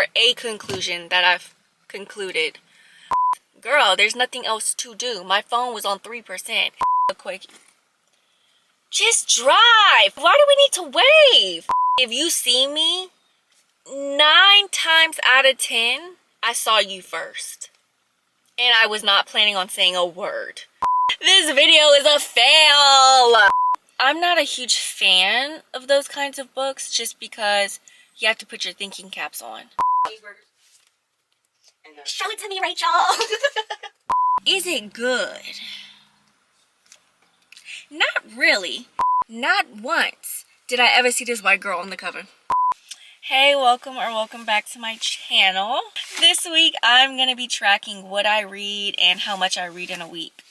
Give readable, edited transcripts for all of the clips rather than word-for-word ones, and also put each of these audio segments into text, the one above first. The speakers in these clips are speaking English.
or a conclusion that I've concluded. Girl, there's nothing else to do. My phone was on 3%. Quick. Just drive. Why do we need to wave? If you see me, 9 times out of 10, I saw you first. And I was not planning on saying a word. This video is a fail. I'm not a huge fan of those kinds of books just because you have to put your thinking caps on. Show it to me, Rachel. Is it good? Not really. Not once did I ever see this white girl on the cover. Hey, welcome back to my channel. This week I'm gonna be tracking what I read and how much I read in a week.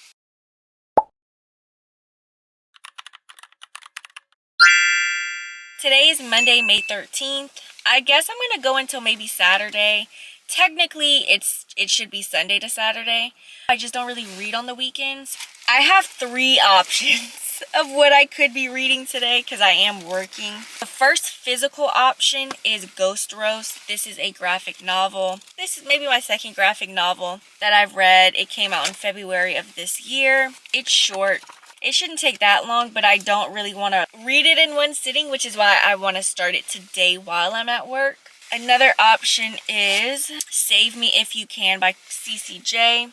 Today is Monday, May 13th. I guess I'm gonna go until maybe Saturday. Technically, it should be Sunday to Saturday. I just don't really read on the weekends. I have 3 options of what I could be reading today because I am working. The first physical option is Ghost Roast. This is a graphic novel. This is maybe my second graphic novel that I've read. It came out in February of this year. It's short. It shouldn't take that long, but I don't really want to read it in one sitting, which is why I want to start it today while I'm at work. Another option is Save Me If You Can by CCJ.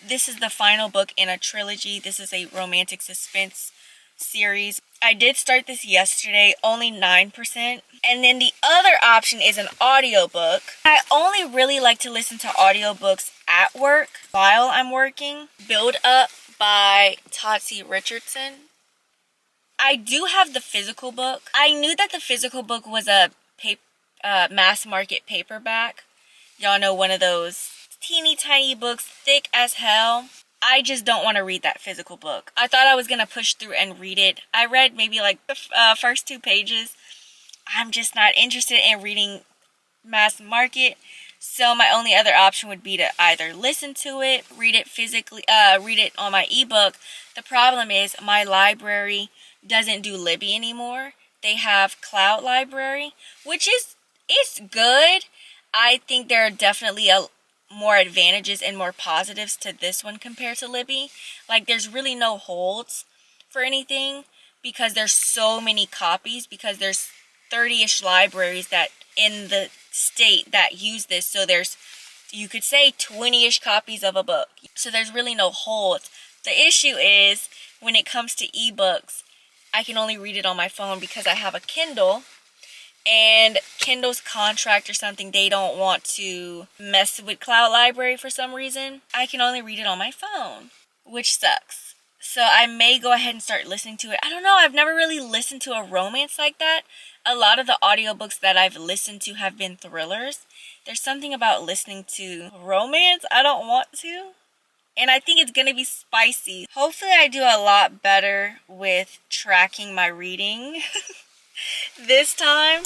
This is the final book in a trilogy. This is a romantic suspense series. I did start this yesterday, only 9%. And then the other option is an audiobook. I only really like to listen to audiobooks at work while I'm working. Build Up by Totsie Richardson. I do have the physical book. I knew that the physical book was a mass market paperback. Y'all know, one of those teeny tiny books, thick as hell. I just don't want to read that physical book. I thought I was going to push through and read it. I read maybe like the first 2 pages. I'm just not interested in reading mass market. So my only other option would be to either listen to it, read it physically, read it on my ebook. The problem is my library doesn't do Libby anymore. They have Cloud Library, which is good. I think there are definitely more advantages and more positives to this one compared to Libby. Like, there's really no holds for anything because there's so many copies, because there's 30-ish libraries that in the state that use this. So there's, you could say, 20-ish copies of a book. So there's really no holds. The issue is when it comes to ebooks, I can only read it on my phone because I have a Kindle. And Kindle's contract or something, they don't want to mess with Cloud Library for some reason. I can only read it on my phone, which sucks. So I may go ahead and start listening to it. I don't know, I've never really listened to a romance like that. A lot of the audiobooks that I've listened to have been thrillers. There's something about listening to romance I don't want to. And I think it's going to be spicy. Hopefully I do a lot better with tracking my reading this time.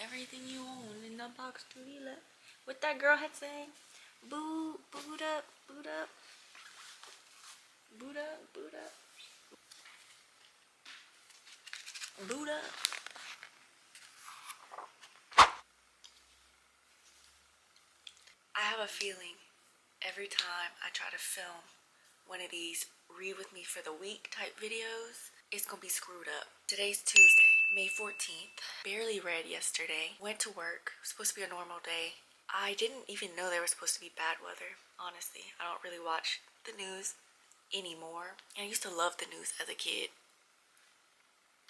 Everything you own in the box to the left. What that girl had saying? Boot up, boot up. Boot up, boot up. Boot up. I have a feeling every time I try to film one of these read with me for the week type videos, it's gonna be screwed up. Today's Tuesday, May 14th. Barely read yesterday. Went to work. It was supposed to be a normal day. I didn't even know there was supposed to be bad weather. Honestly, I don't really watch the news anymore. And I used to love the news as a kid.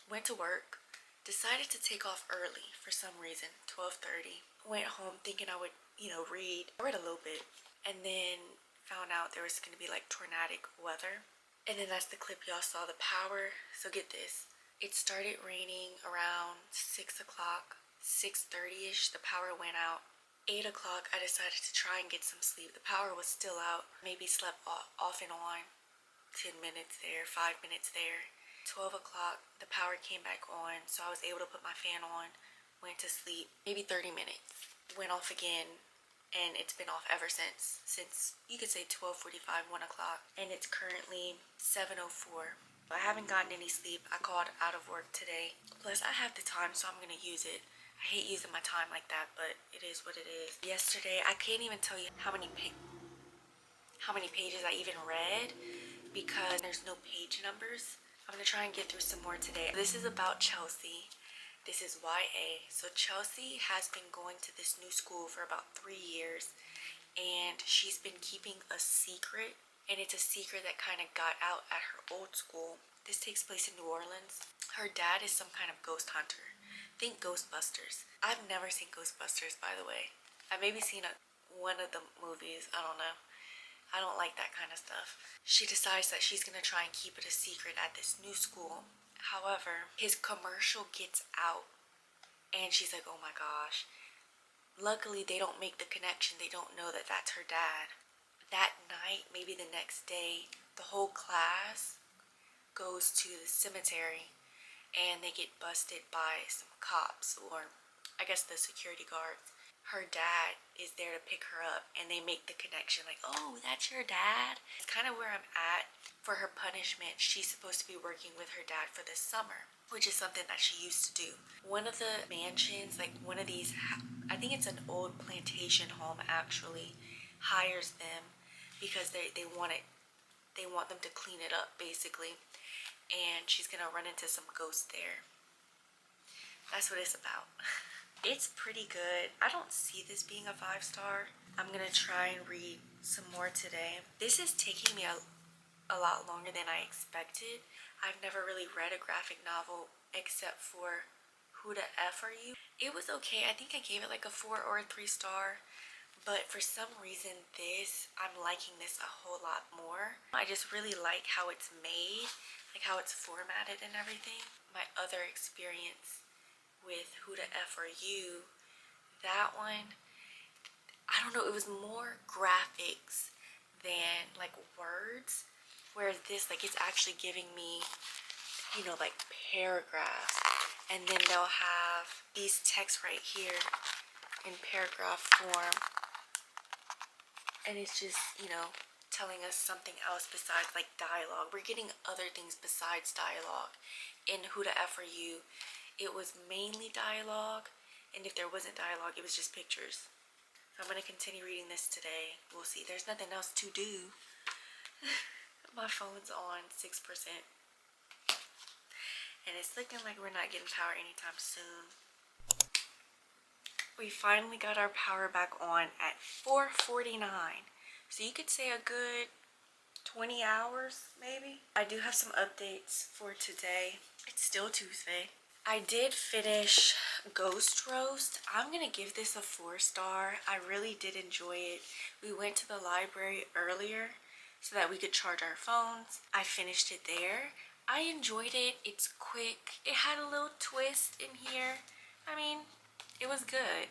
Went to work. Decided to take off early for some reason, 12:30. Went home thinking I would, read. I read a little bit. And then found out there was going to be like tornadic weather. And then that's the clip y'all saw, the power. So get this. It started raining around 6 o'clock, 6:30-ish. The power went out. 8 o'clock, I decided to try and get some sleep. The power was still out. Maybe slept off and on. 10 minutes there, 5 minutes there. 12 o'clock, the power came back on. So I was able to put my fan on. Went to sleep. Maybe 30 minutes. Went off again. And it's been off ever since you could say 12:45, 1 o'clock. And it's currently 7:04. I haven't gotten any sleep. I called out of work today. Plus, I have the time, so I'm going to use it. I hate using my time like that, but it is what it is. Yesterday, I can't even tell you how many pages I even read because there's no page numbers. I'm gonna try and get through some more today. This is about Chelsea. This is YA. So Chelsea has been going to this new school for about 3 years, and she's been keeping a secret, and it's a secret that kind of got out at her old school. This takes place in New Orleans. Her dad is some kind of ghost hunter. Think Ghostbusters. I've never seen Ghostbusters, by the way. I've maybe seen one of the movies. I don't know. I don't like that kind of stuff. She decides that she's gonna try and keep it a secret at this new school. However, his commercial gets out, and she's like, oh my gosh. Luckily, they don't make the connection. They don't know that that's her dad. That night, maybe the next day, the whole class goes to the cemetery, and they get busted by some cops, or I guess the security guards. Her dad is there to pick her up, and they make the connection like, oh, that's your dad. It's kind of where I'm at. For her punishment, she's supposed to be working with her dad for this summer, which is something that she used to do. One of the mansions, like one of these, I think it's an old plantation home actually, hires them because they want them to clean it up basically, and she's gonna run into some ghosts there. That's what it's about. It's pretty good. I don't see this being a 5-star. I'm gonna try and read some more today. This is taking me a lot longer than I expected. I've never really read a graphic novel except for Who the F Are You? It was okay. I think I gave it like a 4 or a 3-star. But for some reason I'm liking this a whole lot more. I just really like how it's made, like how it's formatted and everything. My other experience with Who the F Are You, that one, I don't know, it was more graphics than like words, whereas this, like, it's actually giving me, you know, like paragraphs, and then they'll have these texts right here in paragraph form, and it's just, you know, telling us something else besides like dialogue. We're getting other things besides dialogue. In Who the F Are You, it was mainly dialogue, and if there wasn't dialogue, it was just pictures. So I'm going to continue reading this today. We'll see. There's nothing else to do. My phone's on 6%. And it's looking like we're not getting power anytime soon. We finally got our power back on at 4:49. So you could say a good 20 hours, maybe. I do have some updates for today. It's still Tuesday. I did finish Ghost Roast. I'm gonna give this a 4-star. I really did enjoy it. We went to the library earlier so that we could charge our phones. I finished it there. I enjoyed it. It's quick. It had a little twist in here. I mean, it was good.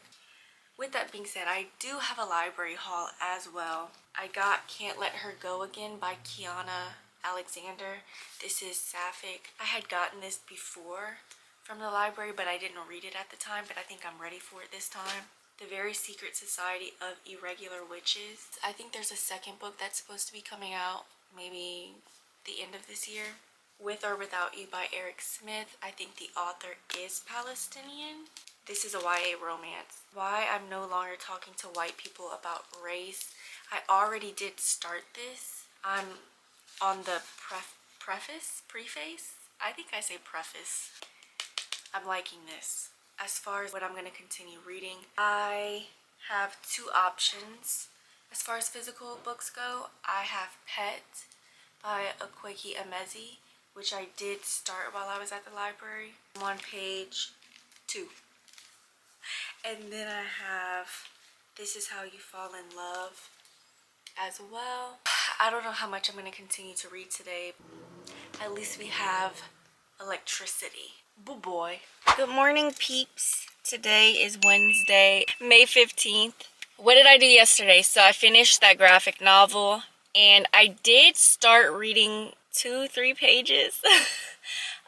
With that being said, I do have a library haul as well. I got Can't Let Her Go Again by Kiana Alexander. This is sapphic. I had gotten this before from the library, but I didn't read it at the time, but I think I'm ready for it this time. The Very Secret Society of Irregular Witches. I think there's a second book that's supposed to be coming out maybe the end of this year. With or Without You by Eric Smith. I think the author is Palestinian. This is a YA romance. Why I'm no longer talking to white people about race. I already did start this. I'm on the preface? I think I say preface. I'm liking this. As far as what I'm going to continue reading, I have 2 options. As far as physical books go, I have Pet by Akweki Emezi, which I did start while I was at the library. I'm on page 2. And then I have This Is How You Fall in Love as well. I don't know how much I'm going to continue to read today. At least we have electricity. Boo boy. Good morning, peeps. Today is Wednesday, May 15th. What did I do yesterday? So I finished that graphic novel, and I did start reading 2-3 pages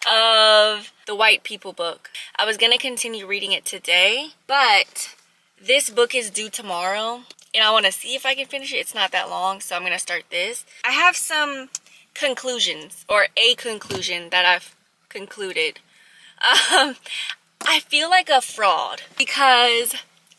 of the White People book. I was gonna continue reading it today, but this book is due tomorrow, and I want to see if I can finish it. It's not that long, so I'm gonna start this. I have some conclusions, or a conclusion that I've concluded. I feel like a fraud because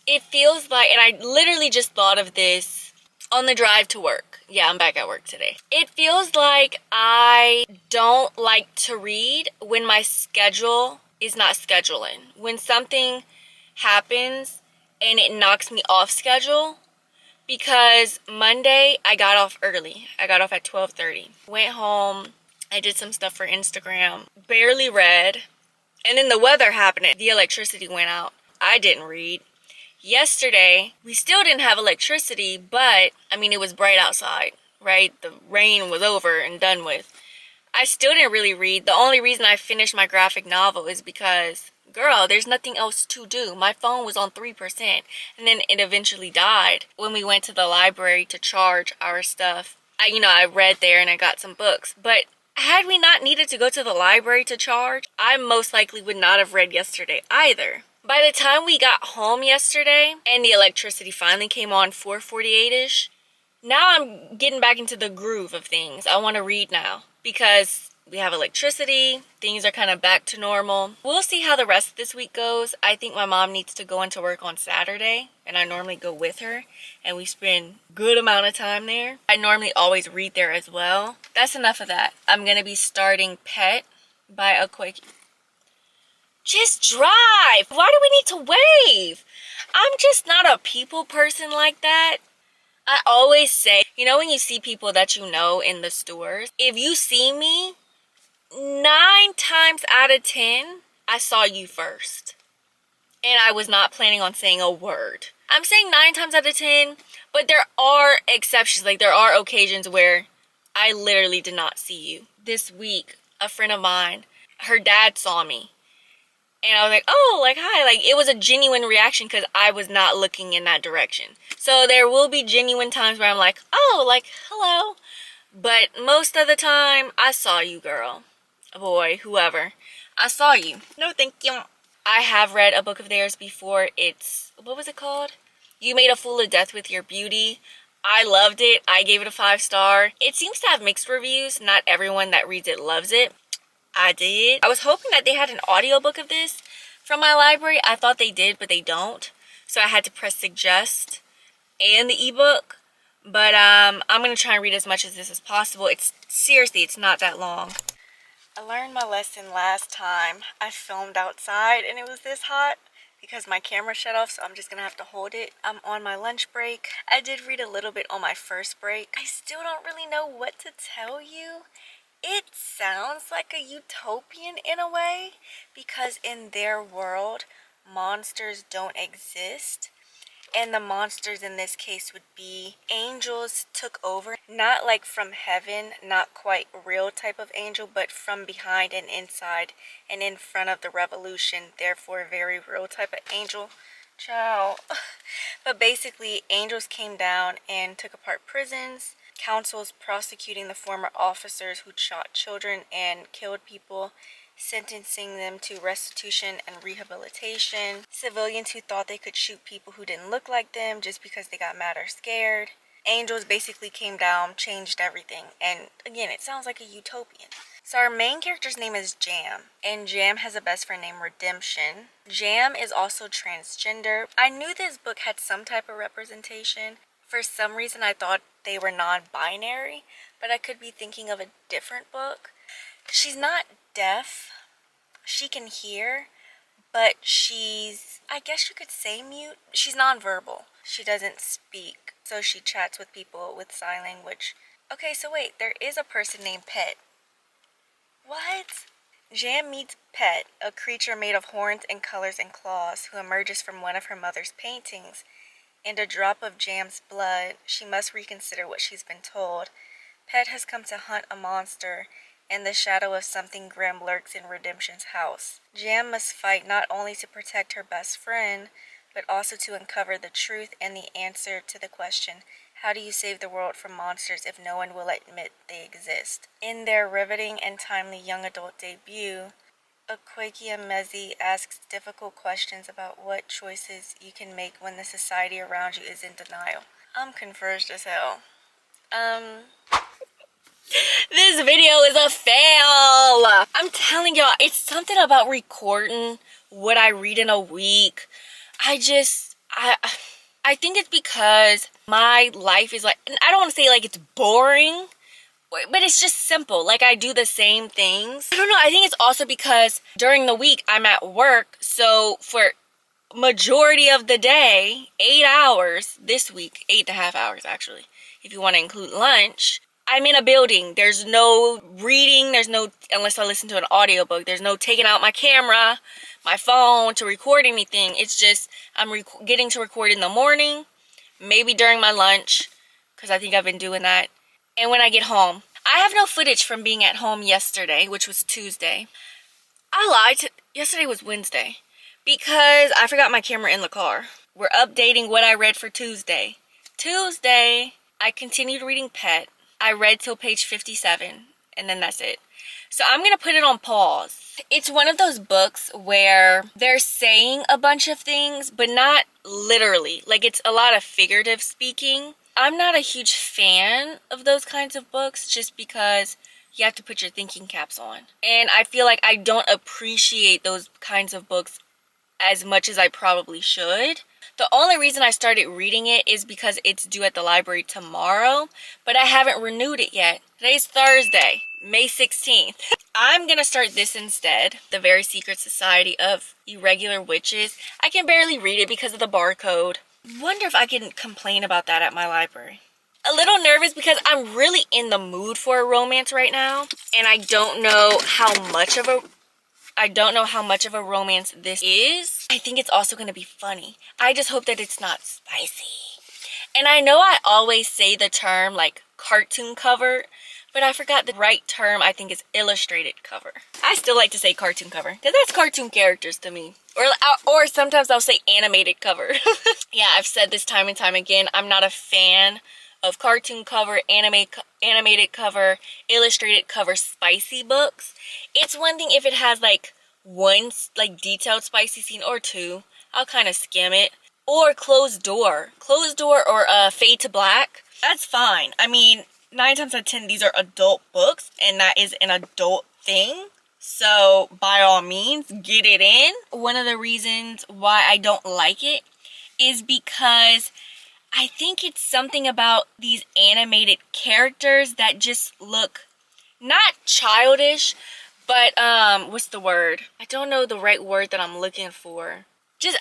it feels like, and I literally just thought of this on the drive to work. Yeah, I'm back at work today. It feels like I don't like to read when my schedule is not scheduling. When something happens and it knocks me off schedule, because Monday I got off early. I got off at 12:30. Went home, I did some stuff for Instagram, barely read, and then the weather happened. The electricity went out. I didn't read. Yesterday, we still didn't have electricity, but I mean, it was bright outside, right? The rain was over and done with. I still didn't really read. The only reason I finished my graphic novel is because, girl, there's nothing else to do. My phone was on 3%, and then it eventually died when we went to the library to charge our stuff. I read there and I got some books, but had we not needed to go to the library to charge, I most likely would not have read yesterday either. By the time we got home yesterday and the electricity finally came on 4:48ish, now I'm getting back into the groove of things. I want to read now because we have electricity. Things are kind of back to normal. We'll see how the rest of this week goes. I think my mom needs to go into work on Saturday, and I normally go with her, and we spend a good amount of time there. I normally always read there as well. That's enough of that. I'm going to be starting Pet by a quick... Just drive. Why do we need to wave? I'm just not a people person like that. I always say, when you see people that you know in the stores, if you see me, 9 times out of 10, I saw you first. And I was not planning on saying a word. I'm saying 9 times out of 10, but there are exceptions. Like, there are occasions where I literally did not see you. This week, a friend of mine, her dad saw me. And I was like, oh, like, hi. Like, it was a genuine reaction because I was not looking in that direction. So there will be genuine times where I'm like, oh, like, hello. But most of the time, I saw you, girl. Boy, whoever. I saw you. No, thank you. I have read a book of theirs before. It's, what was it called? You Made a Fool of Death with Your Beauty. I loved it. I gave it a 5-star. It seems to have mixed reviews. Not everyone that reads it loves it. I did. I was hoping that they had an audiobook of this from my library. I thought they did, but they don't. So I had to press suggest and the ebook. But I'm going to try and read as much of this as possible. Seriously, it's not that long. I learned my lesson last time. I filmed outside and it was this hot because my camera shut off, so I'm just going to have to hold it. I'm on my lunch break. I did read a little bit on my first break. I still don't really know what to tell you. It sounds like a utopian in a way because in their world, monsters don't exist. And the monsters in this case would be angels took over. Not like from heaven, not quite real type of angel, but from behind and inside and in front of the revolution. Therefore, very real type of angel. Ciao. But basically, angels came down and took apart prisons. Councils prosecuting the former officers who shot children and killed people, sentencing them to restitution and rehabilitation. Civilians who thought they could shoot people who didn't look like them just because they got mad or scared. Angels basically came down, changed everything. And again, it sounds like a utopian. So our main character's name is Jam, and Jam has a best friend named Redemption. Jam is also transgender. I knew this book had some type of representation. For some reason, I thought they were non-binary, but I could be thinking of a different book. She's not deaf. She can hear, but she's, I guess you could say mute. She's nonverbal. She doesn't speak, so she chats with people with sign language. Okay, so wait, there is a person named Pet. What? Jam meets Pet, a creature made of horns and colors and claws who emerges from one of her mother's paintings. And a drop of Jam's blood, she must reconsider what she's been told. Pet has come to hunt a monster, and the shadow of something grim lurks in Redemption's house. Jam must fight not only to protect her best friend, but also to uncover the truth and the answer to the question, how do you save the world from monsters if no one will admit they exist? In their riveting and timely young adult debut, Akwakia Mezi asks difficult questions about what choices you can make when the society around you is in denial. I'm confused as hell. This video is a fail. I'm telling y'all, it's something about recording what I read in a week. I think it's because my life is like, I don't want to say like it's boring, but it's just simple. Like I do the same things. I don't know. I think it's also because during the week I'm at work. So for majority of the day, 8 hours this week, 8.5 hours actually, if you want to include lunch, I'm in a building. There's no reading. There's no, unless I listen to an audiobook, there's no taking out my camera, my phone to record anything. It's just, I'm getting to record in the morning, maybe during my lunch, because I think I've been doing that. And when I get home, I have no footage from being at home yesterday, which was Tuesday. I lied. Yesterday was Wednesday because I forgot my camera in the car. We're updating what I read for Tuesday. Tuesday, I continued reading Pet. I read till page 57, and then that's it. So I'm going to put it on pause. It's one of those books where they're saying a bunch of things, but not literally. Like, it's a lot of figurative speaking. I'm not a huge fan of those kinds of books just because you have to put your thinking caps on. And I feel like I don't appreciate those kinds of books as much as I probably should. The only reason I started reading it is because it's due at the library tomorrow, but I haven't renewed it yet. Today's Thursday, May 16th. I'm gonna start this instead. The Very Secret Society of Irregular Witches. I can barely read it because of the barcode. Wonder if I can complain about that at my library. A little nervous because I'm really in the mood for a romance right now, and I don't know how much of a romance this is. I think it's also going to be funny. I just hope that it's not spicy. And I know I always say the term like cartoon cover, but I forgot the right term. I think is illustrated cover. I still like to say cartoon cover because that's cartoon characters to me. Or sometimes I'll say animated cover. Yeah, I've said this time and time again. I'm not a fan of cartoon cover, animated cover, illustrated cover spicy books. It's one thing if it has like one like detailed spicy scene or two, I'll kind of skim it. Or closed door or fade to black, that's fine. I mean, 9 times out of 10 these are adult books and that is an adult thing, so by all means get it in. One of the reasons why I don't like it is because I think it's something about these animated characters that just look not childish, but what's the word? I don't know the right word that I'm looking for.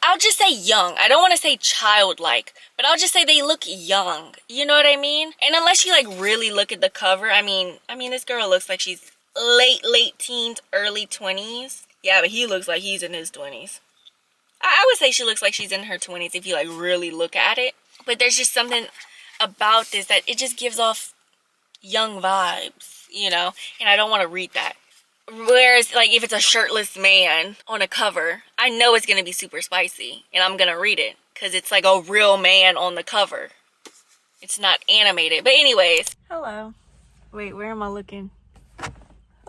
I'll just say young. I don't want to say childlike, but I'll just say they look young. You know what I mean? And unless you like really look at the cover, I mean this girl looks like she's late teens, early 20s. Yeah, but he looks like he's in his 20s. I would say she looks like she's in her 20s if you like really look at it. But there's just something about this that it just gives off young vibes, you know? And I don't want to read that. Whereas, like, if it's a shirtless man on a cover, I know it's going to be super spicy. And I'm going to read it. Because it's like a real man on the cover. It's not animated. But anyways. Hello. Wait, where am I looking?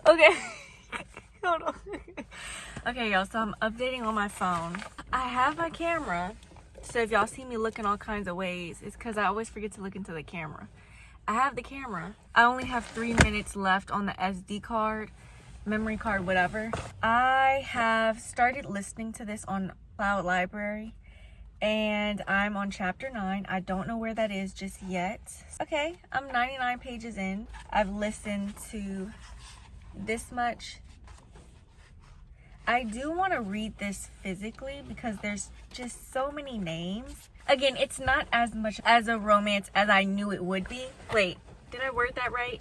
Okay. Hold on. Okay, y'all. So I'm updating on my phone. I have my camera. So if y'all see me looking all kinds of ways, it's because I always forget to look into the camera. I have the camera. I only have 3 minutes left on the SD card, memory card, whatever. I have started listening to this on Cloud Library, and I'm on chapter 9. I don't know where that is just yet. Okay, I'm 99 pages in. I've listened to this much. I do want to read this physically because there's just so many names. Again, it's not as much as a romance as I knew it would be. Wait, did I word that right?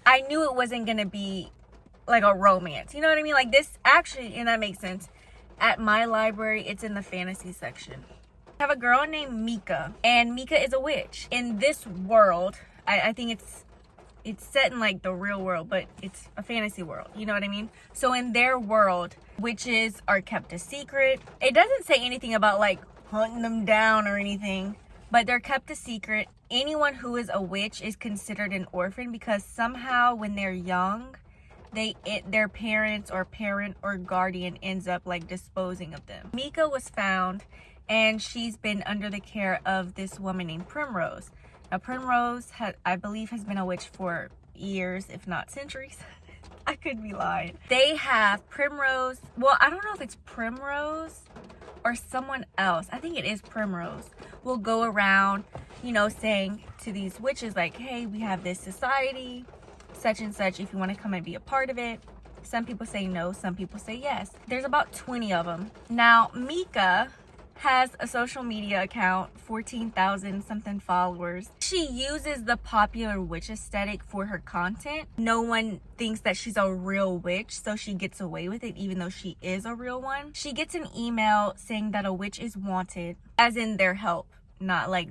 I knew it wasn't going to be like a romance. You know what I mean? Like this actually, and that makes sense. At my library, it's in the fantasy section. I have a girl named Mika, and Mika is a witch. In this world, I think it's set in like the real world, but it's a fantasy world. You know what I mean? So in their world, witches are kept a secret. It doesn't say anything about like hunting them down or anything, but they're kept a secret. Anyone who is a witch is considered an orphan because somehow when they're young, their parents or parent or guardian ends up like disposing of them. Mika was found and she's been under the care of this woman named Primrose. Now Primrose I believe has been a witch for years, if not centuries. I could be lying. They have Primrose. Well, I don't know if it's Primrose or someone else. I think it is Primrose. Will go around, you know, saying to these witches like, hey, we have this society, such and such, if you want to come and be a part of it. Some people say no, some people say yes. There's about 20 of them. Now, Mika has a social media account, 14,000 something followers. She uses the popular witch aesthetic for her content. No one thinks that she's a real witch, so she gets away with it even though she is a real one. She gets an email saying that a witch is wanted, as in their help, not like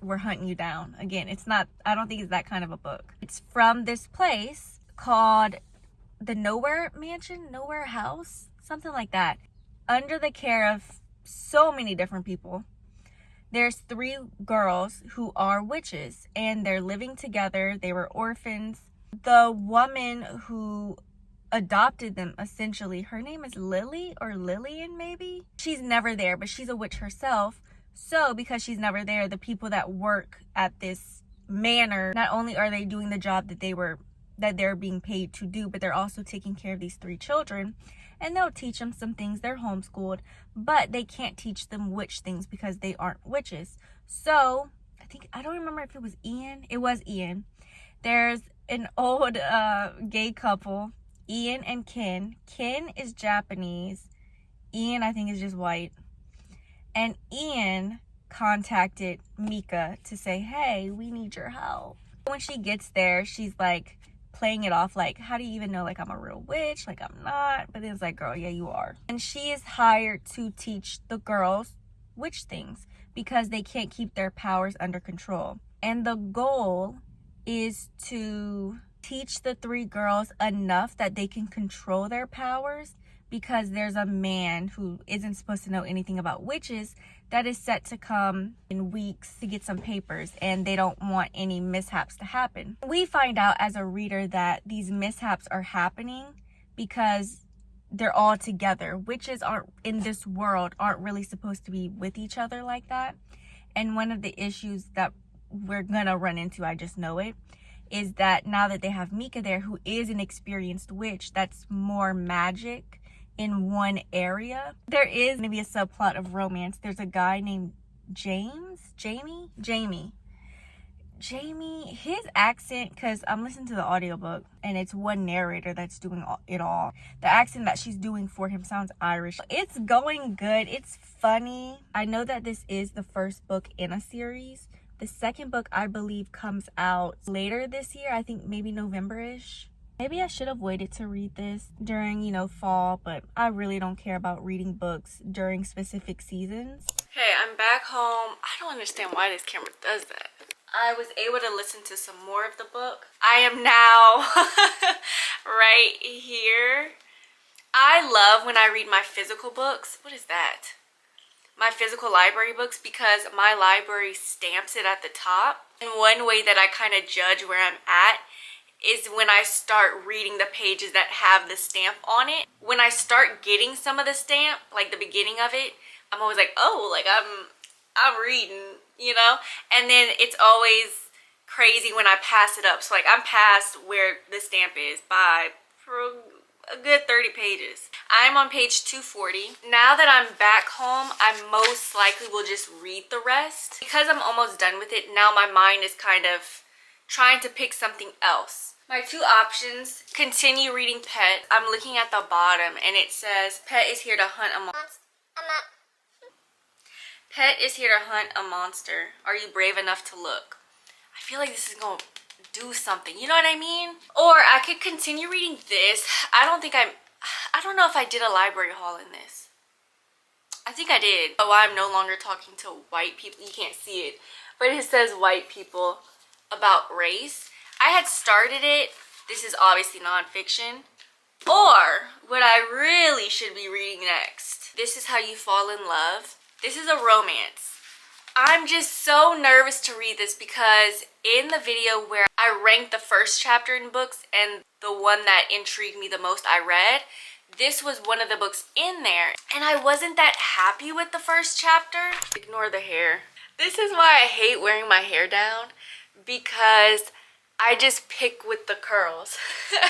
we're hunting you down. Again, it's not, I don't think it's that kind of a book. It's from this place called the Nowhere Mansion, Nowhere House, something like that, under the care of so many different people. There's 3 girls who are witches and they're living together. They were orphans. The woman who adopted them, essentially, her name is Lily or Lillian maybe. She's never there, but she's a witch herself. So because she's never there, the people that work at this manor, not only are they doing the job that they're being paid to do, but they're also taking care of these 3 children. And they'll teach them some things. They're homeschooled, but they can't teach them witch things because they aren't witches. So I don't remember if it was Ian. It was Ian. There's an old gay couple, Ian and Ken. Ken is Japanese. Ian, I think, is just white. And Ian contacted Mika to say, hey, we need your help. When she gets there, she's like playing it off like, how do you even know like I'm a real witch? Like I'm not. But then it's like, girl, yeah, you are. And she is hired to teach the girls witch things because they can't keep their powers under control. And the goal is to teach the 3 girls enough that they can control their powers, because there's a man who isn't supposed to know anything about witches that is set to come in weeks to get some papers, and they don't want any mishaps to happen. We find out as a reader that these mishaps are happening because they're all together. Witches aren't in this world aren't really supposed to be with each other like that. And one of the issues that we're gonna run into, I just know it, is that now that they have Mika there, who is an experienced witch that's more magic in one area, there is going to be a subplot of romance. There's a guy named Jamie, his accent, because I'm listening to the audiobook and it's one narrator that's doing it all. The accent that she's doing for him sounds Irish. It's going good. It's funny. I know that this is the first book in a series. The second book, I believe, comes out later this year. I think maybe November-ish. Maybe I should have waited to read this during, fall, but I really don't care about reading books during specific seasons. Hey, I'm back home. I don't understand why this camera does that. I was able to listen to some more of the book. I am now right here. I love when I read my physical books. What is that? My physical library books, because my library stamps it at the top. And one way that I kind of judge where I'm at is when I start reading the pages that have the stamp on it. When I start getting some of the stamp, like the beginning of it, I'm always like, oh, like I'm reading, And then it's always crazy when I pass it up. So like I'm past where the stamp is by a good 30 pages. I'm on page 240. Now that I'm back home, I most likely will just read the rest. Because I'm almost done with it, now my mind is kind of trying to pick something else. My 2 options: continue reading Pet. I'm looking at the bottom and it says, Pet is here to hunt a monster. Pet is here to hunt a monster. Are you brave enough to look? I feel like this is going to do something. You know what I mean? Or I could continue reading this. I don't know if I did a library haul in this. I think I did. Oh, I'm no longer talking to white people. You can't see it, but it says white people about race. I had started it. This is obviously nonfiction. Or what I really should be reading next. This Is How You Fall in Love. This is a romance. I'm just so nervous to read this because in the video where I ranked the first chapter in books and the one that intrigued me the most I read, this was one of the books in there. And I wasn't that happy with the first chapter. Ignore the hair. This is why I hate wearing my hair down, because I just pick with the curls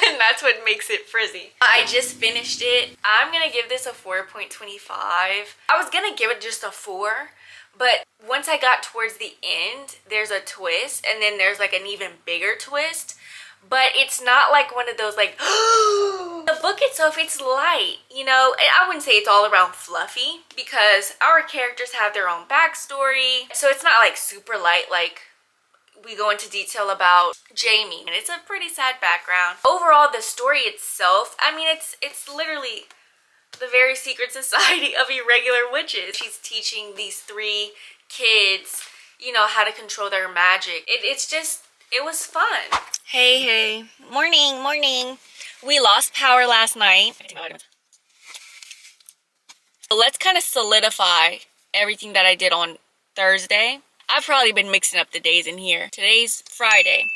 and that's what makes it frizzy. I just finished it. I'm gonna give this a 4.25. I was gonna give it just a 4, but once I got towards the end, there's a twist and then there's like an even bigger twist. But it's not like one of those like, the book itself, it's light, you know. I wouldn't say it's all around fluffy because our characters have their own backstory. So it's not like super light, like we go into detail about Jamie, and it's a pretty sad background. Overall, the story itself, I mean, it's literally the very secret society of irregular witches. She's teaching these 3 kids, you know, how to control their magic. It was fun. Hey, morning. We lost power last night. So let's kind of solidify everything that I did on Thursday. I've probably been mixing up the days in here. Today's Friday.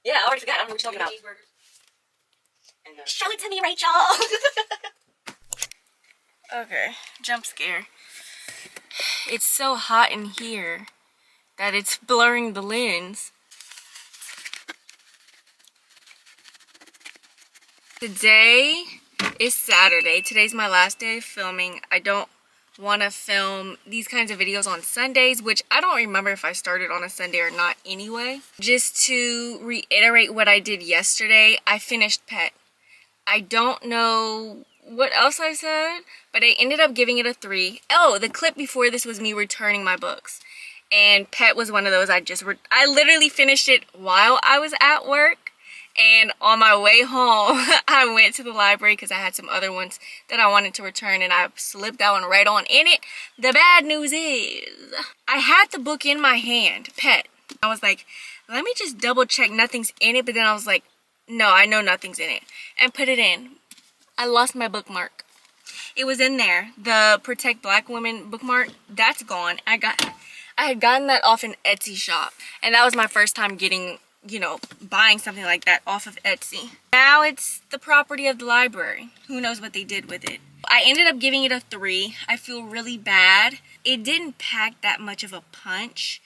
Yeah, I already forgot. I don't know what you're talking about. Show it to me, Rachel. Okay, jump scare. It's so hot in here that it's blurring the lens. Today is Saturday. Today's my last day of filming. I don't want to film these kinds of videos on Sundays, which I don't remember if I started on a Sunday or not anyway. Just to reiterate what I did yesterday, I finished Pet. I don't know what else I said, but I ended up giving it a 3. Oh, the clip before this was me returning my books. And Pet was one of those I literally finished it while I was at work. And on my way home, I went to the library because I had some other ones that I wanted to return, and I slipped that one right on in it. The bad news is, I had the book in my hand, Pet. I was like, let me just double check nothing's in it, but then I was like, no, I know nothing's in it, and put it in. I lost my bookmark. It was in there, the Protect Black Women bookmark, that's gone. I had gotten that off an Etsy shop, and that was my first time getting, you know, buying something like that off of Etsy. Now it's the property of the library. Who knows what they did with it. I ended up giving it a 3. I feel really bad. It didn't pack that much of a punch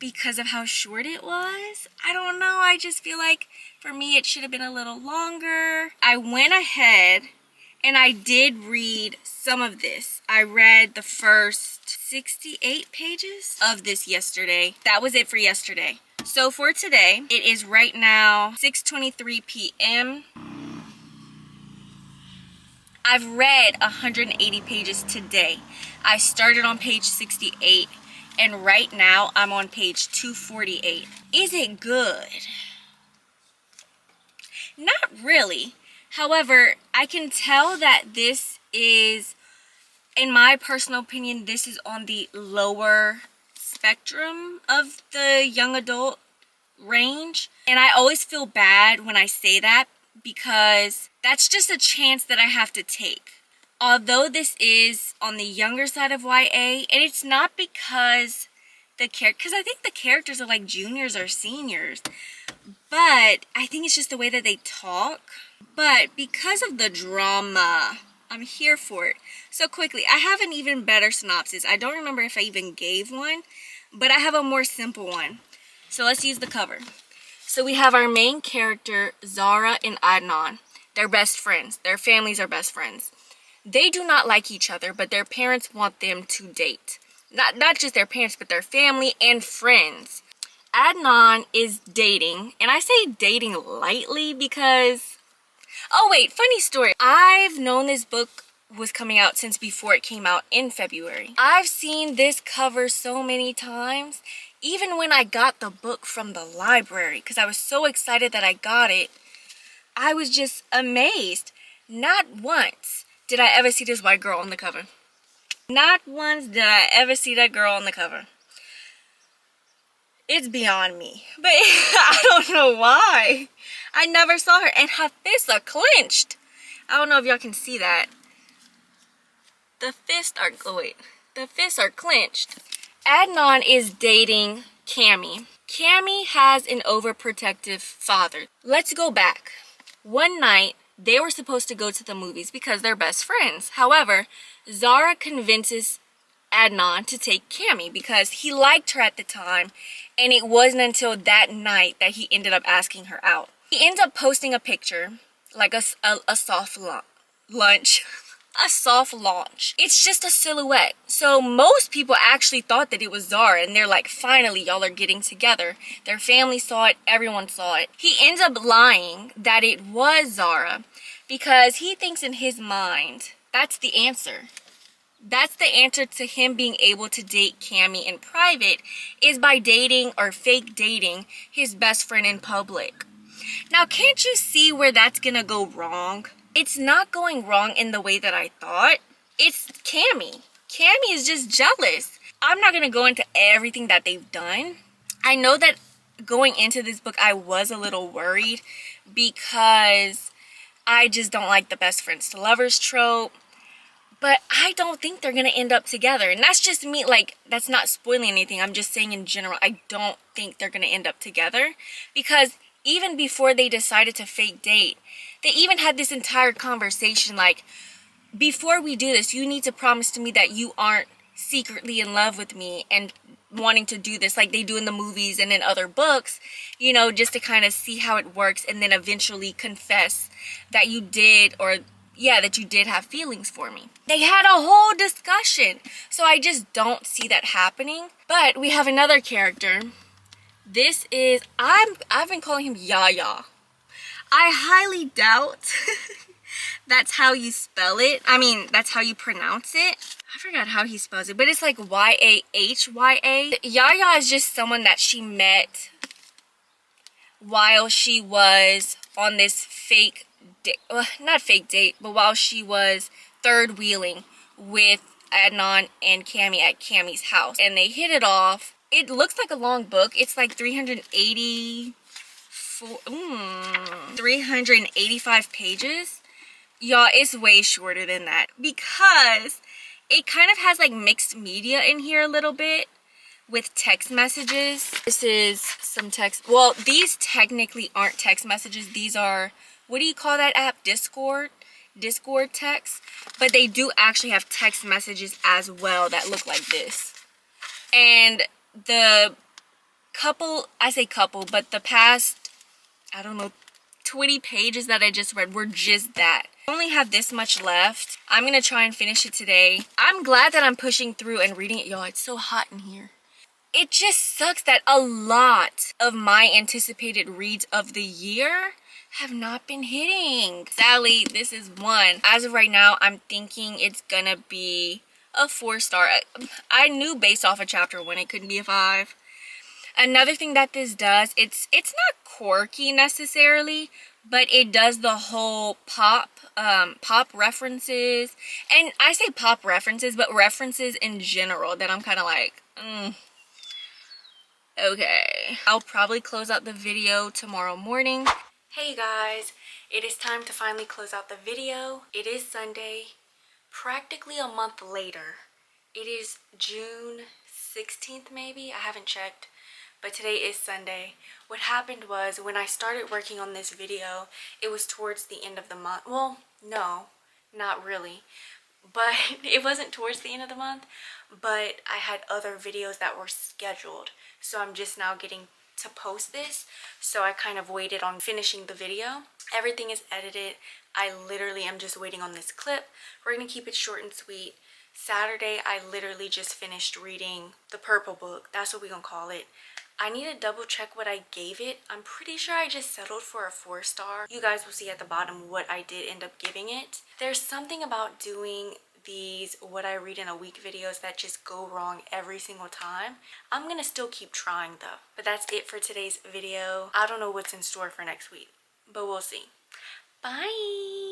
because of how short it was. I don't know. I just feel like for me it should have been a little longer. I went ahead and I did read some of this. I read the first 68 pages of this yesterday. That was it for yesterday. So for today, it is right now 6:23 p.m. I've read 180 pages today. I started on page 68, and right now I'm on page 248. Is it good? Not really. However, I can tell that this is, in my personal opinion, this is on the lower spectrum of the young adult range, and I always feel bad when I say that because that's just a chance that I have to take. Although this is on the younger side of YA, and it's not because because I think the characters are like juniors or seniors, but I think it's just the way that they talk. But because of the drama, I'm here for it. So quickly, I have an even better synopsis. I don't remember if I even gave one, but I have a more simple one. So let's use the cover. So we have our main character, Zara and Adnan. They're best friends. Their families are best friends. They do not like each other, but their parents want them to date. Not just their parents, but their family and friends. Adnan is dating, and I say dating lightly because... Oh wait, funny story. I've known this book was coming out since before it came out in February. I've seen this cover so many times, even when I got the book from the library, because I was so excited that I got it. I was just amazed. Not once did I ever see this white girl on the cover. Not once did I ever see that girl on the cover. It's beyond me. But I don't know why. I never saw her. And her fists are clenched. I don't know if y'all can see that. The fists are, oh wait. The fists are clenched. Adnan is dating Cammy. Cammy has an overprotective father. Let's go back. One night, they were supposed to go to the movies because they're best friends. However, Zara convinces Adnan to take Cammy because he liked her at the time, and it wasn't until that night that he ended up asking her out. He ends up posting a picture, like a soft lunch. A soft launch. It's just a silhouette. So most people actually thought that it was Zara, and they're like, finally y'all are getting together. Their family saw it, everyone saw it. He ends up lying that it was Zara because he thinks in his mind that's the answer. That's the answer to him being able to date Cammy in private, is by dating or fake dating his best friend in public. Now, can't you see where that's gonna go wrong? It's not going wrong in the way that I thought. It's Cammy. Cammy is just jealous. I'm not gonna go into everything that they've done. I know that going into this book, I was a little worried because I just don't like the best friends to lovers trope. But I don't think they're gonna end up together. And that's just me, like, that's not spoiling anything. I'm just saying in general, I don't think they're gonna end up together. Because even before they decided to fake date, they even had this entire conversation like, before we do this, you need to promise to me that you aren't secretly in love with me and wanting to do this like they do in the movies and in other books, you know, just to kind of see how it works and then eventually confess that you did, or yeah, that you did have feelings for me. They had a whole discussion. So I just don't see that happening. But we have another character. This is, I've been calling him Yaya. I highly doubt that's how you spell it. I mean, that's how you pronounce it. I forgot how he spells it, but it's like Y-A-H-Y-A. Yaya is just someone that she met while she was on this fake date, not fake date, but while she was third wheeling with Adnan and Cammy at Cammy's house. And they hit it off. It looks like a long book. It's like 385 pages. Y'all, it's way shorter than that because it kind of has like mixed media in here a little bit with text messages. This is some text. Well, these technically aren't text messages. These are, what do you call that app? Discord text. But they do actually have text messages as well that look like this. And the couple, I say couple, but the past, I don't know, 20 pages that I just read were just that. I only have this much left. I'm gonna try and finish it today. I'm glad that I'm pushing through and reading it. Y'all, it's so hot in here. It just sucks that a lot of my anticipated reads of the year have not been hitting. Sadly, this is one. As of right now, I'm thinking it's gonna be a 4-star. I knew based off of chapter 1 it couldn't be a 5. Another thing that this does, it's not quirky necessarily, but it does the whole pop references. And I say pop references, but references in general that I'm kind of like, okay. I'll probably close out the video tomorrow morning. Hey guys, it is time to finally close out the video. It is Sunday, practically a month later. It is June 16th maybe, I haven't checked. But today is Sunday. What happened was when I started working on this video, it was towards the end of the month. Well, no, not really. But it wasn't towards the end of the month, but I had other videos that were scheduled. So I'm just now getting to post this. So I kind of waited on finishing the video. Everything is edited. I literally am just waiting on this clip. We're gonna keep it short and sweet. Saturday, I literally just finished reading the purple book. That's what we're gonna call it. I need to double check what I gave it. I'm pretty sure I just settled for a 4-star. You guys will see at the bottom what I did end up giving it. There's something about doing these what I read in a week videos that just go wrong every single time. I'm gonna still keep trying though. But that's it for today's video. I don't know what's in store for next week, but we'll see. Bye.